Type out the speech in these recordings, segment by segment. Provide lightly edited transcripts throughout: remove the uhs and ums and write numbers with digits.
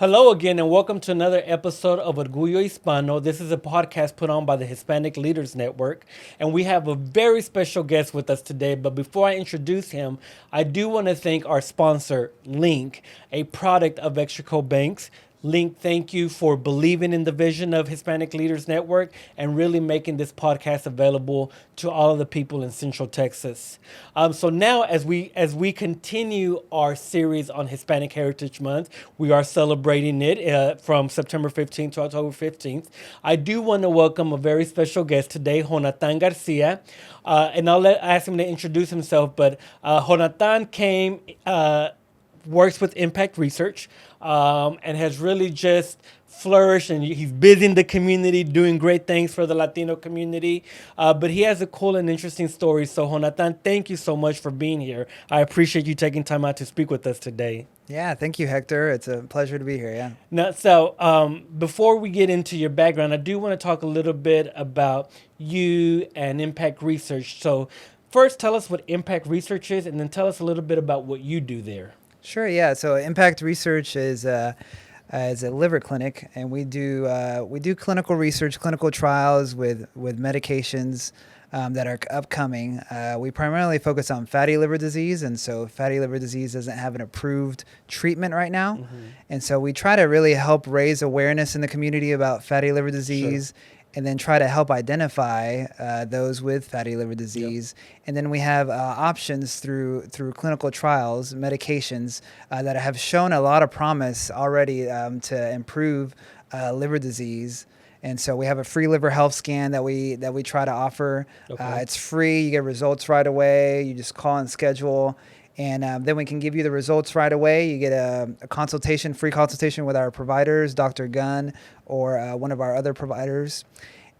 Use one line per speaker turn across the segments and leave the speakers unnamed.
Hello again, and welcome to another episode of Orgullo Hispano. This is a podcast put on by the Hispanic Leaders Network, and we have a very special guest with us today. But before I introduce him, I do want to thank our sponsor, Link, a product of Extraco Banks. Link, thank you for believing in the vision of Hispanic Leaders Network and really making this podcast available to all of the people in Central Texas. So now, as we continue our series on Hispanic Heritage Month, we are celebrating it from September 15th to October 15th. I do want to welcome a very special guest today, Jonatan Garcia, and ask him to introduce himself. But Jonatan came. Works with Impact Research and has really just flourished, and he's busy in the community doing great things for the Latino community. But he has a cool and interesting story. So Jonatan, thank you so much for being here. I appreciate you taking time out to speak with us today.
Yeah, thank you, Hector. It's a pleasure to be here. Yeah.
Now, so before we get into your background, I do want to talk a little bit about you and Impact Research. So first, tell us what Impact Research is, and then tell us a little bit about what you do there.
Sure. Yeah. So Impact Research is a liver clinic, and we do clinical research, clinical trials with medications that are upcoming. We primarily focus on fatty liver disease, and so fatty liver disease doesn't have an approved treatment right now. And so we try to really help raise awareness in the community about fatty liver disease. Sure. And then try to help identify those with fatty liver disease. Yep. And then we have options through clinical trials, medications that have shown a lot of promise already to improve liver disease. And so we have a free liver health scan that we try to offer. Okay. It's free. You get results right away. You just call and schedule. And then we can give you the results right away. You get a consultation, free consultation with our providers, Dr. Gunn, or one of our other providers.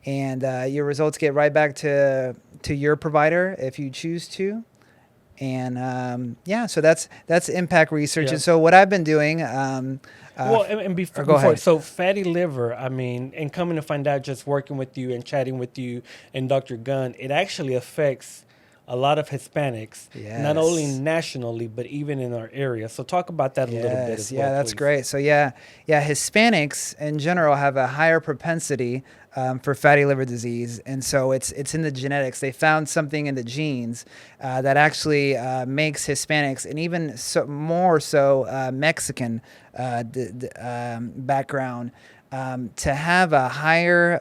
And your results get right back to your provider if you choose to. And so that's Impact Research. Yeah. And so what I've been doing.
Before, so fatty liver, I mean, and coming to find out, just working with you and chatting with you and Dr. Gunn, it actually affects a lot of Hispanics, yes, not only nationally, but even in our area. So talk about that a little bit as well.
Yeah, that's
please.
Great. So Hispanics in general have a higher propensity for fatty liver disease. And so it's in the genetics. They found something in the genes that actually makes Hispanics, and even more so Mexican background, to have a higher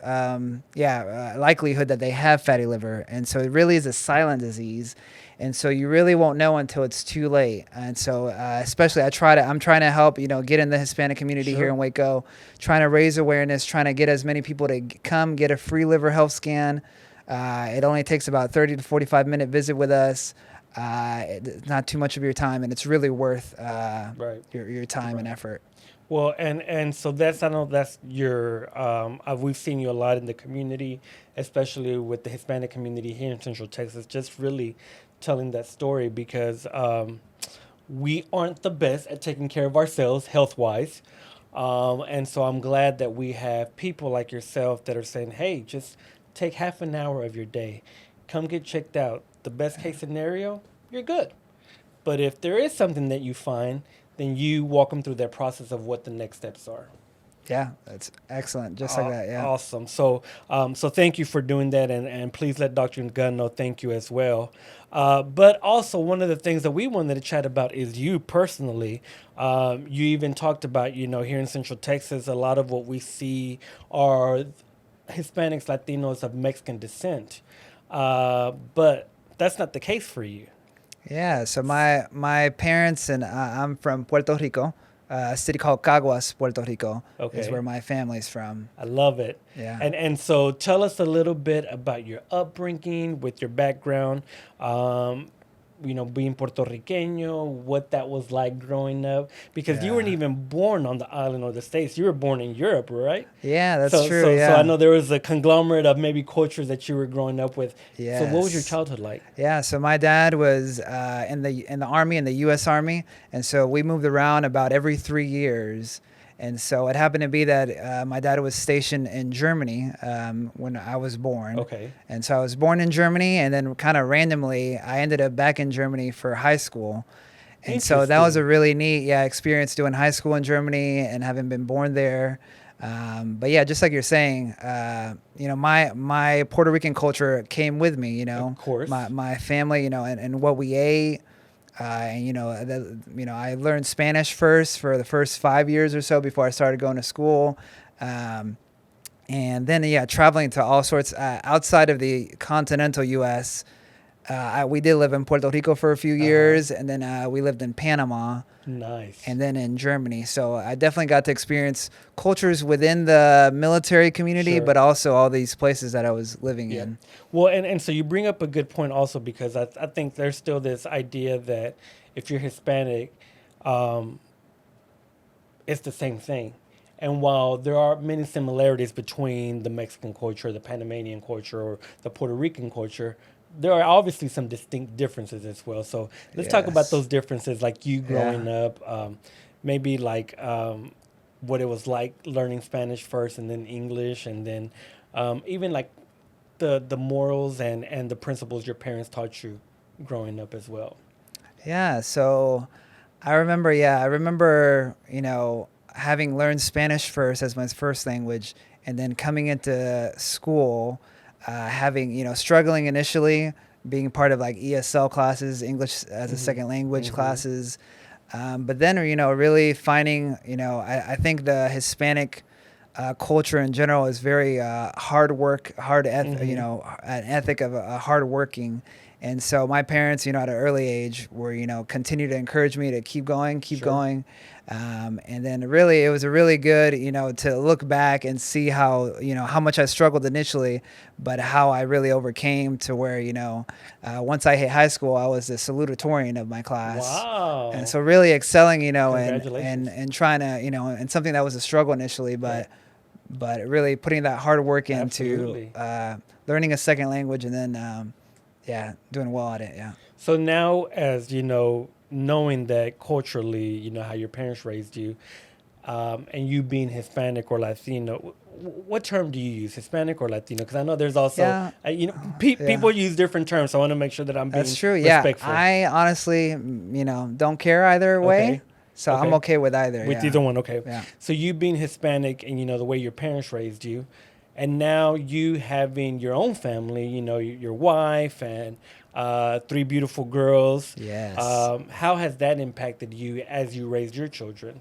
likelihood that they have fatty liver. And so it really is a silent disease. And so you really won't know until it's too late. And so especially I'm trying to help, get in the Hispanic community. Sure. Here in Waco, trying to raise awareness, trying to get as many people to come get a free liver health scan. It only takes about 30 to 45-minute visit with us. Not too much of your time, and it's really worth your time and effort.
Well, and so I know that's your, we've seen you a lot in the community, especially with the Hispanic community here in Central Texas, just really telling that story because we aren't the best at taking care of ourselves health-wise. And so I'm glad that we have people like yourself that are saying, hey, just take half an hour of your day, come get checked out. The best case scenario, you're good. But if there is something that you find, then you walk them through that process of what the next steps are.
Yeah, that's excellent. Just like that, yeah.
Awesome. So thank you for doing that, and please let Dr. Gunn know thank you as well. But also, one of the things that we wanted to chat about is you personally. You even talked about, here in Central Texas, a lot of what we see are Hispanics, Latinos of Mexican descent. But that's not the case for you.
Yeah, so my parents and I'm from Puerto Rico, a city called Caguas, Puerto Rico, is where my family's from.
I love it.
Yeah.
And so tell us a little bit about your upbringing, with your background, being Puerto Riqueño, what that was like growing up, because you weren't even born on the island or the States. You were born in Europe, right?
Yeah, that's true.
So I know there was a conglomerate of maybe cultures that you were growing up with.
Yes.
So what was your childhood like?
Yeah, so my dad was in the Army, in the U.S. Army, and so we moved around about every 3 years. And so it happened to be that my dad was stationed in Germany when I was born.
Okay.
And so I was born in Germany, and then kind of randomly, I ended up back in Germany for high school. And so that was a
Interesting.
really neat, experience doing high school in Germany and having been born there. But yeah, just like you're saying, my Puerto Rican culture came with me.
Of course.
My family, and what we ate. And I learned Spanish first for the first 5 years or so before I started going to school. And then traveling to all sorts outside of the continental U.S. We did live in Puerto Rico for a few years, and then we lived in Panama.
Nice.
And then in Germany. So I definitely got to experience cultures within the military community,
Sure.
but also all these places that I was living in.
Well, and so you bring up a good point also, because I think there's still this idea that if you're Hispanic, it's the same thing. And while there are many similarities between the Mexican culture, the Panamanian culture, or the Puerto Rican culture, there are obviously some distinct differences as well. So let's talk about
Yes.
those differences, like you growing up, maybe like what it was like learning Spanish first and then English, and then even like the morals and the principles your parents taught you growing up as well.
Yeah. So I remember, having learned Spanish first as my first language, and then coming into school, struggling initially, being part of like ESL classes, English as a second language classes. But then, really finding, I think the Hispanic culture in general is very hard work, an ethic of hard working. And so my parents, at an early age were, continue to encourage me to keep going, keep
Sure.
going. And then really, it was a really good, to look back and see how, how much I struggled initially, but how I really overcame to where, once I hit high school, I was the salutatorian of my class.
Wow.
And so really excelling, and
Congratulations.
trying to, and something that was a struggle initially,
Right.
but really putting that hard work into
Absolutely.
learning a second language, and then doing well at it. Yeah.
So now, as you know, knowing that culturally, how your parents raised you, and you being Hispanic or Latino, what term do you use, Hispanic or Latino? Because I know there's also,
Yeah.
people use different terms, so I want to make sure that I'm being
That's true. Yeah.
respectful.
I honestly, don't care either way.
Okay.
So I'm okay with either.
With
yeah.
either one, okay.
Yeah.
So you being Hispanic and, the way your parents raised you, and now you having your own family, your wife and 3 beautiful girls.
Yes.
How has that impacted you as you raised your children?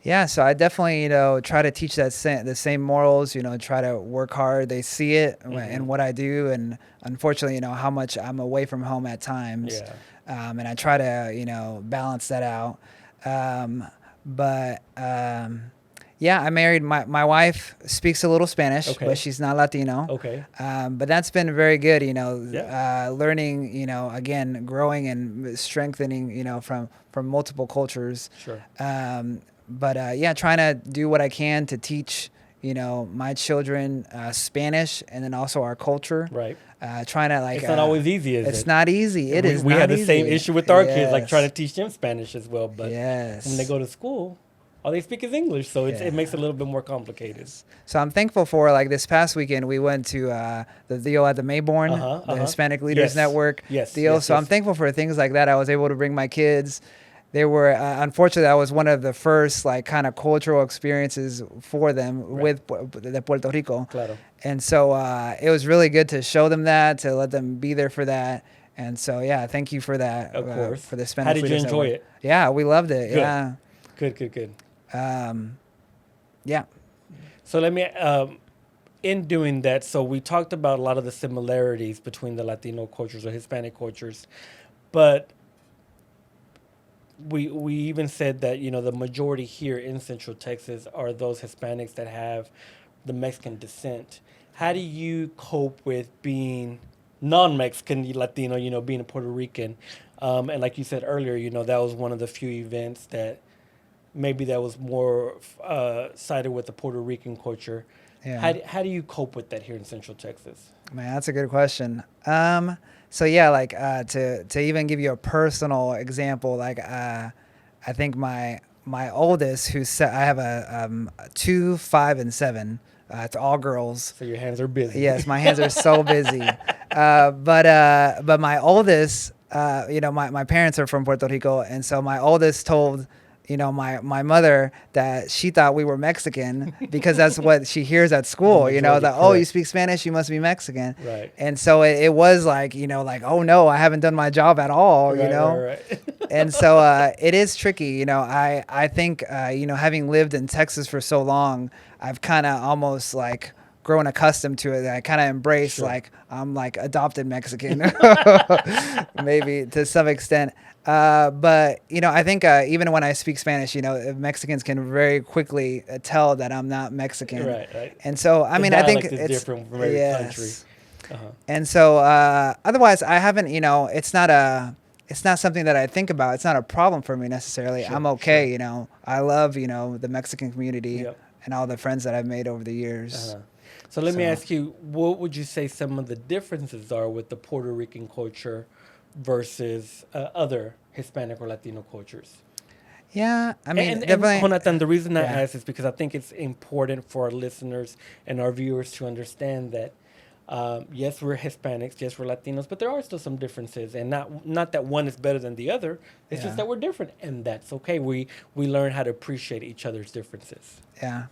Yeah, so I definitely, try to teach the same morals, try to work hard. They see it in what I do, and unfortunately, how much I'm away from home at times.
Yeah.
And I try to, balance that out. I married my wife speaks a little Spanish,
Okay.
but she's not Latino.
Okay.
But that's been very good,
Yeah.
learning, again, growing and strengthening, from multiple cultures.
Sure.
Trying to do what I can to teach, my children Spanish, and then also our culture.
Right.
Trying to
It's not always easy, is it?
It's not easy. It is.
We
not
had the same
easy.
issue with our kids, like
Yes.
trying to teach them Spanish as well. But
Yes.
when they go to school, all they speak is English, so
Yeah.
it makes it a little bit more complicated.
So I'm thankful for, like, this past weekend we went to the deal at the Mayborn, the Hispanic Leaders
Yes.
Network
Yes,
deal.
yes,
So I'm
yes.
thankful for things like that. I was able to bring my kids. They were unfortunately, I was one of the first, like, kind of cultural experiences for them with Puerto Rico.
Claro.
And so it was really good to show them that, to let them be there for that. And so, thank you for that.
Of course.
For the Spanish
How did you
Leaders
enjoy
Network.
it?
Yeah, we loved it.
Good.
Yeah.
Good.
Yeah.
So let me, in doing that, so we talked about a lot of the similarities between the Latino cultures or Hispanic cultures, but we even said that, the majority here in Central Texas are those Hispanics that have the Mexican descent. How do you cope with being non-Mexican Latino, being a Puerto Rican? And like you said earlier, that was one of the few events that maybe that was more sided with the Puerto Rican culture.
Yeah.
How do you cope with that here in Central Texas?
Man, that's a good question. To even give you a personal example, I think my oldest, I have a 2, 5, and 7. It's all girls.
So your hands are busy.
Yes, my hands are so busy. But my oldest, my parents are from Puerto Rico, and so my oldest told, my mother that she thought we were Mexican because that's what she hears at school,
majority,
that, oh, you
correct.
speak Spanish, you must be Mexican.
Right.
And so it was like, like, oh no, I haven't done my job at all,
Right.
And so it is tricky, I think, having lived in Texas for so long, I've kind of almost like grown accustomed to it. That I kind of embrace,
Sure.
like I'm like adopted Mexican, maybe to some extent. But I think even when I speak Spanish, Mexicans can very quickly tell that I'm not Mexican.
Right.
And so I
The
mean, I think
dialect is
it's
different from every country.
yes.
Uh-huh.
And so otherwise, I haven't. It's not something that I think about. It's not a problem for me necessarily.
Sure,
I'm okay.
sure.
I love the Mexican community
Yep.
and all the friends that I've made over the years.
Uh-huh. So let me
So-
ask you, what would you say some of the differences are with the Puerto Rican culture versus other Hispanic or Latino cultures?
Yeah, I mean,
and
definitely.
Jonathan, the reason I
Yeah.
ask is because I think it's important for our listeners and our viewers to understand that yes, we're Hispanics, yes, we're Latinos, but there are still some differences, and not that one is better than the other. It's
Yeah.
just that we're different, and that's okay. We learn how to appreciate each other's differences.
Yeah.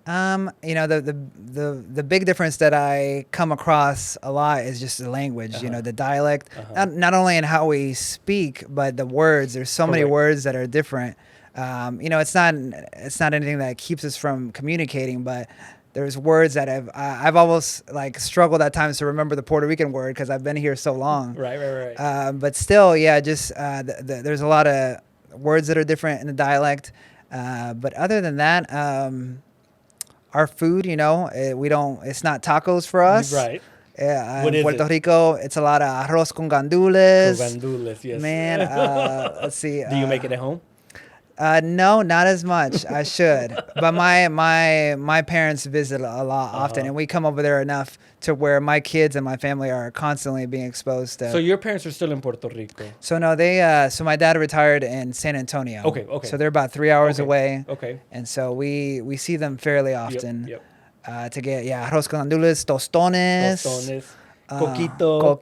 The big difference that I come across a lot is just the language,
Uh-huh.
the dialect,
Uh-huh.
not only in how we speak, but the words. There's so many
Correct.
words that are different. It's not anything that keeps us from communicating, but there's words that I've almost like struggled at times to remember the Puerto Rican word because I've been here so long.
Right.
But still, yeah, just there's a lot of words that are different in the dialect. But other than that, our food, it's not tacos for us.
Right.
In
What is
Puerto
it?
Rico, it's a lot of arroz con gandules.
Gandules, yes.
Man, let's see.
Do you make it at home?
No, not as much. I should, but my parents visit a lot often,
Uh-huh.
and we come over there enough to where my kids and my family are constantly being exposed to.
So your parents are still in Puerto Rico.
So no, so my dad retired in San Antonio.
Okay.
So they're about 3 hours
Okay.
away,
Okay.
and so we see them fairly often.
Yep.
To get arroz con gandules, tostones,
Tostones,
coquito,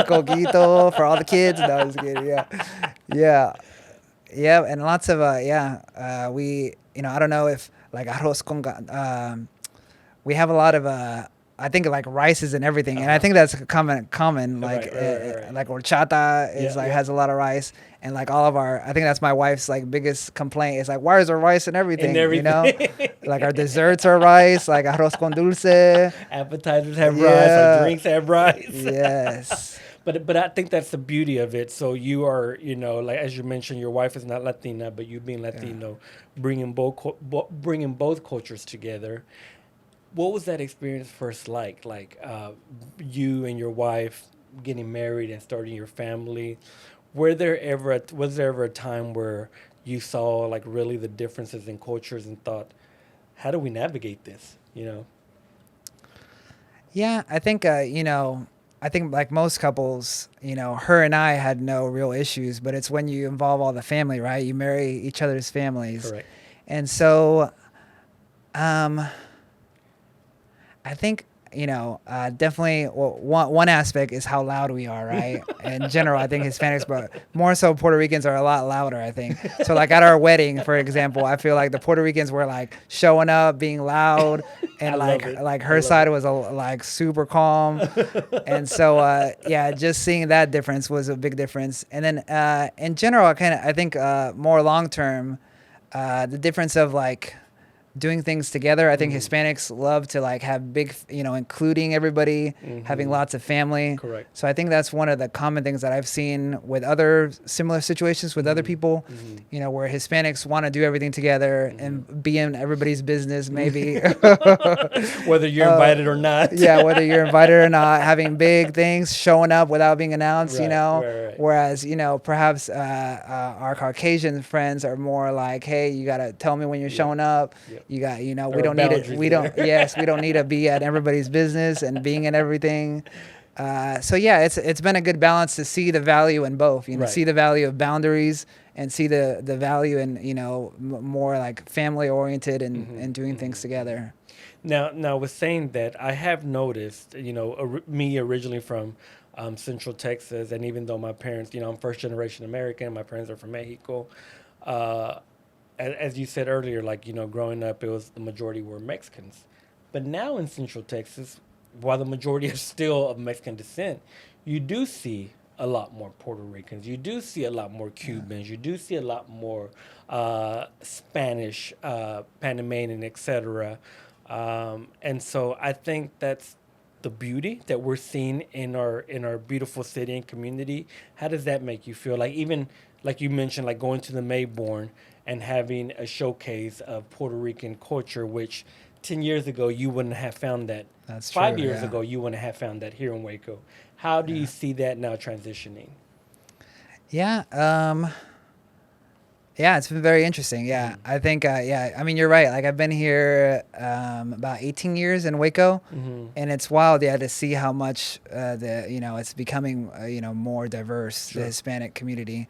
coquito for all the kids. No, I was kidding. Yeah, and lots of we I don't know if like arroz con we have a lot of I think like rices and everything, and I think that's common like
Right.
like horchata is
Yeah.
has a lot of rice, and like all of our I think that's my wife's like biggest complaint is like why is there rice and everything, like our desserts are rice, like arroz con dulce.
Appetizers have rice,
Yeah.
our drinks have rice.
Yes.
But I think that's the beauty of it. So you are, like as you mentioned, your wife is not Latina, but you being Latino, bringing both cultures together. What was that experience first like? Like you and your wife getting married and starting your family. Was there ever a time where you saw like really the differences in cultures and thought, how do we navigate this?
Yeah, I think I think like most couples, her and I had no real issues, but it's when you involve all the family, right? You marry each other's families.
Correct.
And so I think, definitely one aspect is how loud we are, right? In general, I think Hispanics, but more so Puerto Ricans are a lot louder, I think. So like at our wedding, for example, I feel like the Puerto Ricans were like showing up, being loud, and
I love it.
like
I
her
love
side
it.
was like super calm. And so just seeing that difference was a big difference. And then in general, I think more long term, the difference of like doing things together. I think Hispanics love to like have big, including everybody, having lots of family.
Correct.
So I think that's one of the common things that I've seen with other similar situations with other people, where Hispanics want to do everything together and be in everybody's business, maybe.
Whether you're invited or not.
Yeah, whether you're invited or not, having big things, showing up without being announced,
Right.
Whereas, perhaps our Caucasian friends are more like, hey, you got to tell me when you're showing up.
Yep.
You got, we
are
don't need it.
boundaries
We
there.
don't, yes, we don't need to be at everybody's business and being in everything. So yeah, it's been a good balance to see the value in both,
Right.
see the value of boundaries and see the value in, more like family oriented and doing things together.
Now, with saying that, I have noticed, me originally from Central Texas. And even though my parents, I'm first generation American, my parents are from Mexico. Uh, as you said earlier, like, growing up, it was the majority were Mexicans. But now in Central Texas, while the majority are still of Mexican descent, you do see a lot more Puerto Ricans. You do see a lot more Cubans. You do see a lot more Spanish, Panamanian, etc. And so I think that's the beauty that we're seeing in our beautiful city and community. How does that make you feel? Like, even like you mentioned, like going to the Mayborn and having a showcase of Puerto Rican culture, which 10 years ago you wouldn't have found that.
That's true.
5 years
Yeah.
ago you wouldn't have found that here in Waco. How do you
Yeah.
see that now transitioning?
Yeah. Yeah, it's been very interesting. Yeah, I think. Yeah, I mean, you're right. Like, I've been here about 18 years in Waco, and it's wild. Yeah, to see how much it's becoming more diverse, the
Sure.
Hispanic community,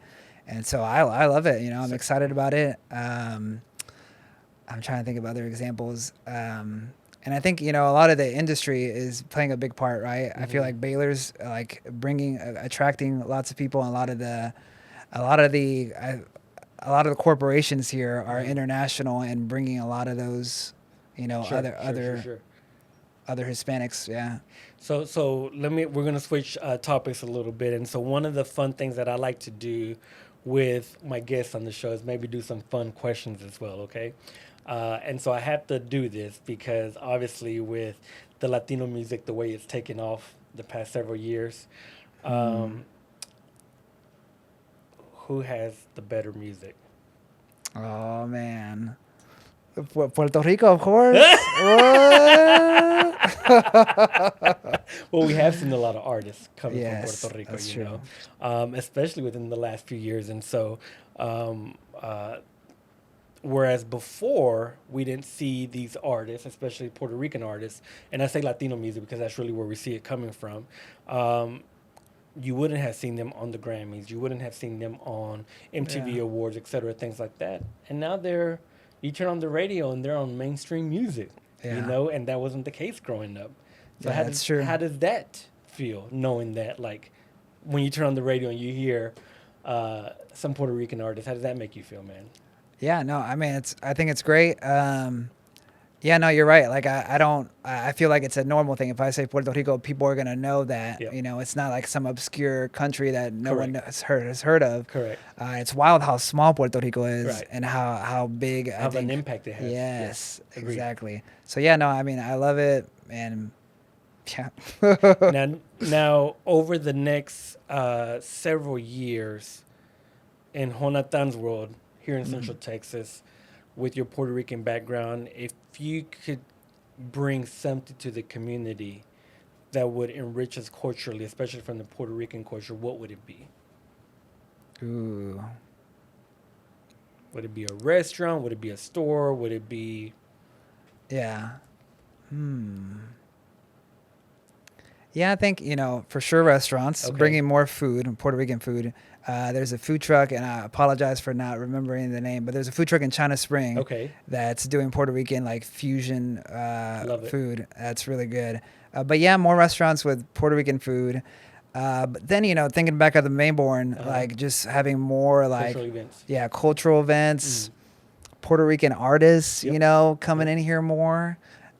and so I love it. I'm excited about it. I'm trying to think of other examples. And I think, a lot of the industry is playing a big part, right? I feel like Baylor's like attracting lots of people, and a lot of the corporations here are international and bringing a lot of those,
Sure.
other Hispanics. Yeah.
So we're gonna switch topics a little bit, and so one of the fun things that I like to do with my guests on the show is maybe do some fun questions as well. Okay, and so I have to do this because obviously with the Latino music, the way it's taken off the past several years, who has the better music?
Oh man. Puerto Rico, of course. What?
Well, we have seen a lot of artists coming from
Yes,
Puerto Rico,
that's true.
especially within the last few years. And so, whereas before we didn't see these artists, especially Puerto Rican artists, and I say Latino music because that's really where we see it coming from. You wouldn't have seen them on the Grammys. You wouldn't have seen them on MTV
Yeah.
Awards, et cetera, things like that. And now you turn on the radio and they're on mainstream music,
Yeah.
and that wasn't the case growing up. So
Yeah, that's true.
how does that feel, knowing that, like, when you turn on the radio and you hear some Puerto Rican artists, how does that make you feel, man?
Yeah, no, I mean, I think it's great. Yeah, no, you're right. Like, I feel like it's a normal thing. If I say Puerto Rico, people are going to know that,
Yep.
it's not like some obscure country that no
Correct.
one has heard of.
Correct.
It's wild how small Puerto Rico is,
Right.
and how big, I
Of an
think.
impact it has.
Yes,
Agreed.
exactly. So yeah, no, I mean, I love it, and yeah.
Now, over the next several years in Jonatan's world here in Central Texas, with your Puerto Rican background, if you could bring something to the community that would enrich us culturally, especially from the Puerto Rican culture, what would it be?
Ooh.
Would it be a restaurant? Would it be a store? Would it be...
Yeah. Yeah, I think, for sure restaurants,
Okay.
bringing more food, Puerto Rican food. There's a food truck, and I apologize for not remembering the name, but there's a food truck in China Spring
Okay.
that's doing Puerto Rican, like, fusion
Love it.
food. That's really good. But yeah, more restaurants with Puerto Rican food. But then, thinking back of the Mayborn, like, just having more, like,
Cultural events.
yeah, cultural events, Puerto Rican artists,
Yep.
coming
Yep.
in here more.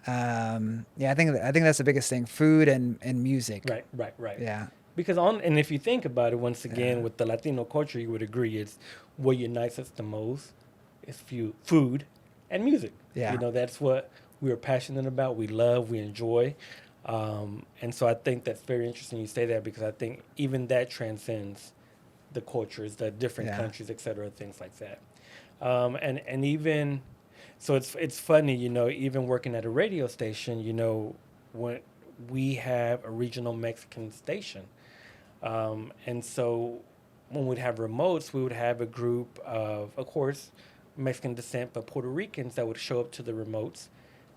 Yeah, I think that's the biggest thing: food and music.
Right.
Yeah.
Because and if you think about it, once again,
Yeah.
with the Latino culture, you would agree it's what unites us the most is food and music.
Yeah.
That's what we're passionate about, we love, we enjoy. And so I think that's very interesting you say that, because I think even that transcends the cultures, the different
Yeah.
countries, et cetera, things like that. And even, so it's funny, even working at a radio station, when we have a regional Mexican station. And so when we'd have remotes, we would have a group of course, Mexican descent, but Puerto Ricans that would show up to the remotes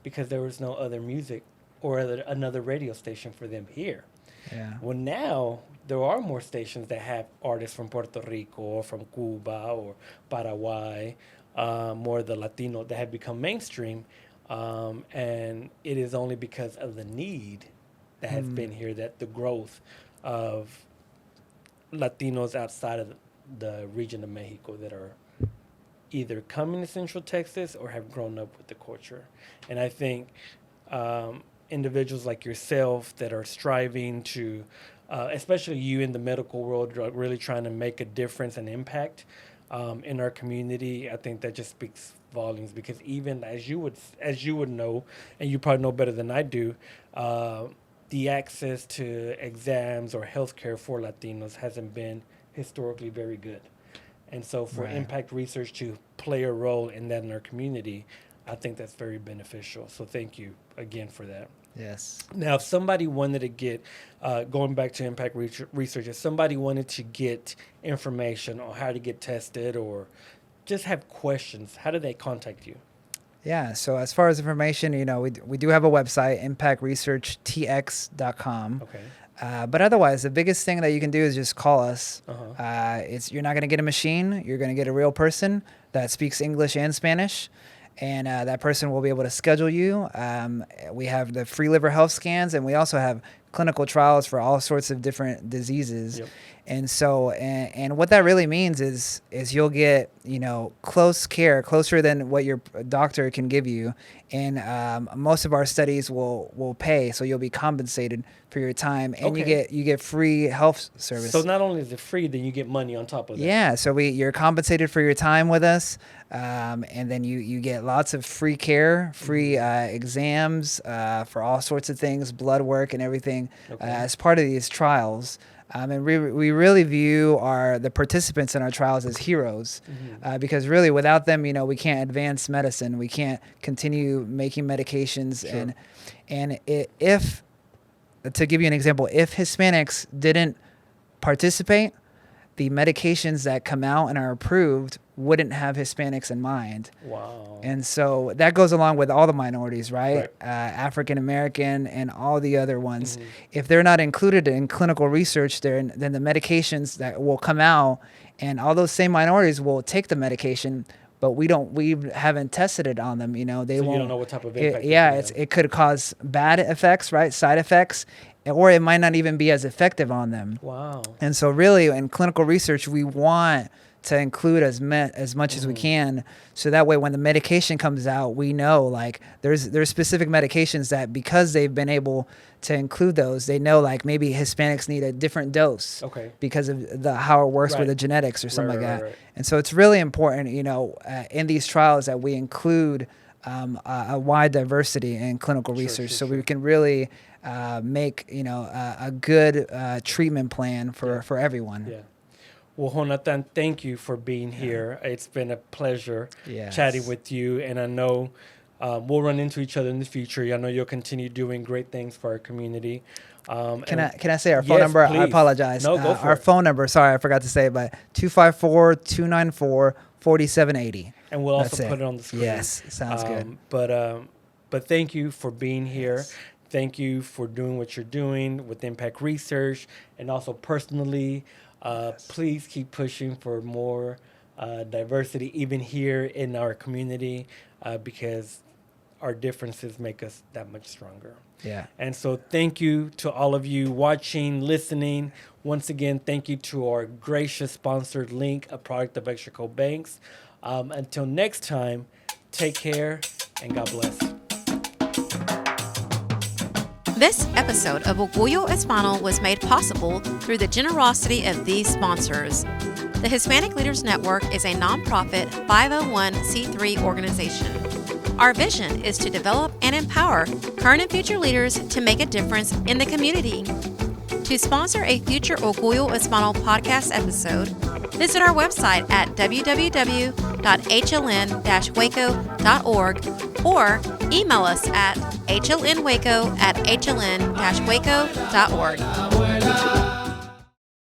because there was no other music or another radio station for them here.
Yeah.
Well, now there are more stations that have artists from Puerto Rico or from Cuba or Paraguay, more of the Latino that have become mainstream. And it is only because of the need that has been here that the growth of Latinos outside of the region of Mexico that are either coming to Central Texas or have grown up with the culture. And I think individuals like yourself that are striving to, especially you in the medical world, are really trying to make a difference and impact in our community. I think that just speaks volumes, because even as you would know, and you probably know better than I do, the access to exams or healthcare for Latinos hasn't been historically very good. And so for impact research to play a role in that in our community, I think that's very beneficial. So thank you again for that.
Yes.
Now, if somebody wanted to get, going back to impact research, if somebody wanted to get information on how to get tested or just have questions, how do they contact you?
Yeah, so as far as information, we do have a website, impactresearchtx.com.
Okay.
But otherwise, the biggest thing that you can do is just call us.
Uh-huh.
You're not going to get a machine. You're going to get a real person that speaks English and Spanish, and that person will be able to schedule you. We have the free liver health scans, and we also have clinical trials for all sorts of different diseases.
Yep.
And so, and what that really means is you'll get, close care, closer than what your doctor can give you. And most of our studies will pay, so you'll be compensated for your time, and
Okay.
you get free health service.
So not only is it free, then you get money on top of that.
Yeah, so you're compensated for your time with us, and then you get lots of free care, free exams for all sorts of things, blood work and everything as part of these trials. And we really view the participants in our trials as heroes, because really without them, we can't advance medicine. We can't continue making medications.
Sure.
And if, to give you an example, if Hispanics didn't participate, the medications that come out and are approved wouldn't have Hispanics in mind.
Wow.
And so that goes along with all the minorities, right? African American and all the other ones. If they're not included in clinical research, then the medications that will come out, and all those same minorities will take the medication, but we haven't tested it on them. They
So
won't.
you don't know what type of impact.
It could cause bad effects, right? Side effects, or it might not even be as effective on them.
Wow.
And so really in clinical research, we want to include as much as we can, so that way when the medication comes out, we know like there's specific medications that, because they've been able to include those, they know like maybe Hispanics need a different dose because of how it works with the genetics or something like that.
Right.
And so it's really important, in these trials that we include a wide diversity in clinical research, so we can really make a good treatment plan for everyone.
Yeah. Well, Jonatan, thank you for being here. It's been a pleasure chatting with you, and I know we'll run into each other in the future. I know you'll continue doing great things for our community.
Can I say our phone number?
Please.
I apologize.
No, go for
our
it.
phone number, sorry, I forgot to say it, but 254-294-4780.
And we'll also
That's
put it on the screen.
Yes, sounds good.
But thank you for being here. Yes. Thank you for doing what you're doing with impact research, and also personally. Please keep pushing for more diversity, even here in our community, because our differences make us that much stronger.
Yeah.
And so thank you to all of you watching, listening. Once again, thank you to our gracious sponsored Link, a product of Extraco Banks. Until next time, take care and God bless.
This episode of Orgullo Hispano was made possible through the generosity of these sponsors. The Hispanic Leaders Network is a nonprofit 501c3 organization. Our vision is to develop and empower current and future leaders to make a difference in the community. To sponsor a future Orgullo Hispano podcast episode, visit our website at www.hln-waco.org or email us at hlnwaco@hln-waco.org.